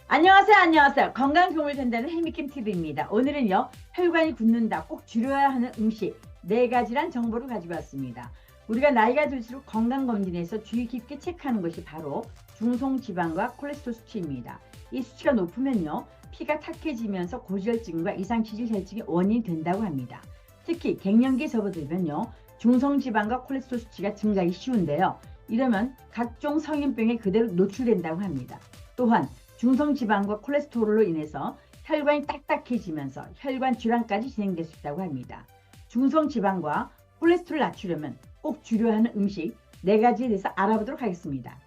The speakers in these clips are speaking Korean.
안녕하세요, 안녕하세요. 건강 도움을 된다는 해미킴 TV입니다. 오늘은요, 혈관이 굳는다, 꼭 줄여야 하는 음식 4가지란 정보를 가지고 왔습니다. 우리가 나이가 들수록 건강검진에서 주의 깊게 체크하는 것이 바로 중성지방과 콜레스테롤 수치입니다. 이 수치가 높으면요, 피가 탁해지면서 고지혈증과 이상치질혈증의 원인이 된다고 합니다. 특히 갱년기에 접어들면요, 중성지방과 콜레스테롤 수치가 증가하기 쉬운데요. 이러면 각종 성인병에 그대로 노출된다고 합니다. 또한 중성지방과 콜레스테롤로 인해서 혈관이 딱딱해지면서 혈관 질환까지 진행될 수 있다고 합니다. 중성지방과 콜레스테롤을 낮추려면 꼭 줄여야 하는 음식 4가지에 대해서 알아보도록 하겠습니다.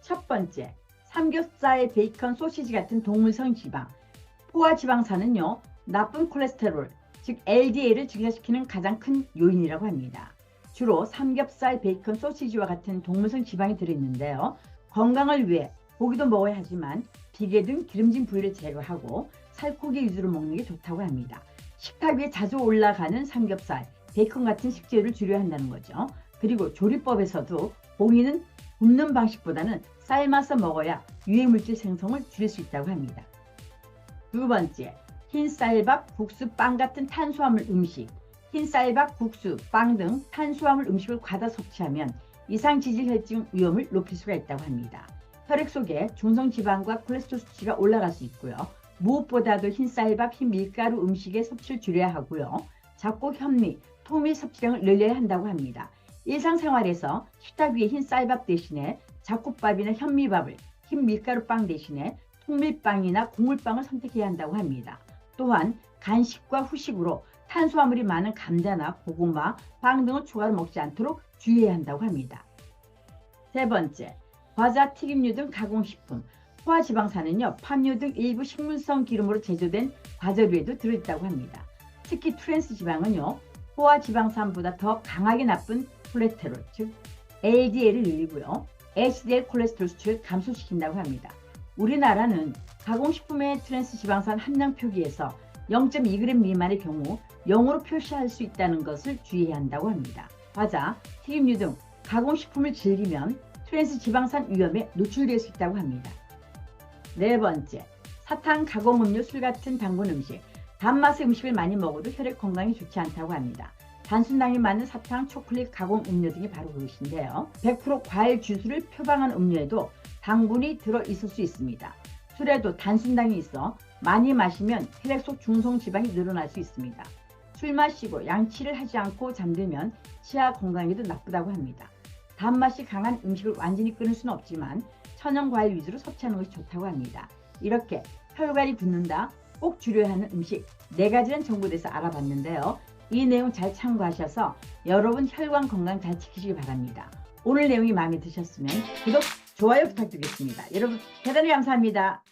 첫 번째, 삼겹살, 베이컨, 소시지 같은 동물성 지방. 포화지방산은요, 나쁜 콜레스테롤, 즉 LDL을 증가시키는 가장 큰 요인이라고 합니다. 주로 삼겹살, 베이컨, 소시지와 같은 동물성 지방이 들어있는데요. 건강을 위해 고기도 먹어야 하지만 비계 등 기름진 부위를 제거하고 살코기 위주로 먹는 게 좋다고 합니다. 식탁 위에 자주 올라가는 삼겹살, 베이컨 같은 식재료를 줄여야 한다는 거죠. 그리고 조리법에서도 고기는 굽는 방식보다는 삶아서 먹어야 유해물질 생성을 줄일 수 있다고 합니다. 두 번째, 흰쌀밥, 국수, 빵 같은 탄수화물 음식. 흰쌀밥, 국수, 빵 등 탄수화물 음식을 과다 섭취하면 이상지질혈증 위험을 높일 수가 있다고 합니다. 혈액 속에 중성지방과 콜레스테롤 수치가 올라갈 수 있고요. 무엇보다도 흰쌀밥, 흰밀가루 음식의 섭취를 줄여야 하고요. 작고 현미, 통밀 섭취량을 늘려야 한다고 합니다. 일상생활에서 식탁 위에 흰쌀밥 대신에 잡곡밥이나 현미밥을, 흰밀가루빵 대신에 통밀빵이나 곡물빵을 선택해야 한다고 합니다. 또한 간식과 후식으로 탄수화물이 많은 감자나 고구마, 빵 등을 추가로 먹지 않도록 주의해야 한다고 합니다. 세 번째, 과자, 튀김류 등 가공식품. 포화지방산은요, 팜유 등 일부 식물성 기름으로 제조된 과자류에도 들어있다고 합니다. 특히 트랜스 지방은요, 포화지방산보다 더 강하게 나쁜 콜레스테롤, 즉 LDL을 늘리고요, HDL 콜레스테롤 수치를 감소시킨다고 합니다. 우리나라는 가공식품의 트랜스 지방산 함량 표기에서 0.2g 미만의 경우 0으로 표시할 수 있다는 것을 주의해야 한다고 합니다. 과자, 튀김류 등 가공식품을 즐기면 트랜스 지방산 위험에 노출될 수 있다고 합니다. 네 번째, 사탕, 가공음료, 술 같은 당분 음식. 단맛의 음식을 많이 먹어도 혈액 건강에 좋지 않다고 합니다. 단순당이 많은 사탕, 초콜릿, 가공음료 등이 바로 그것인데요. 100% 과일 주스를 표방한 음료에도 당분이 들어있을 수 있습니다. 술에도 단순당이 있어 많이 마시면 혈액 속 중성지방이 늘어날 수 있습니다. 술 마시고 양치를 하지 않고 잠들면 치아 건강에도 나쁘다고 합니다. 단맛이 강한 음식을 완전히 끊을 수는 없지만 천연과일 위주로 섭취하는 것이 좋다고 합니다. 이렇게 혈관이 굳는다, 꼭 줄여야 하는 음식 4가지란 정보에서 알아봤는데요. 이 내용 잘 참고하셔서 여러분 혈관 건강 잘 지키시기 바랍니다. 오늘 내용이 마음에 드셨으면 구독, 좋아요 부탁드리겠습니다. 여러분 대단히 감사합니다.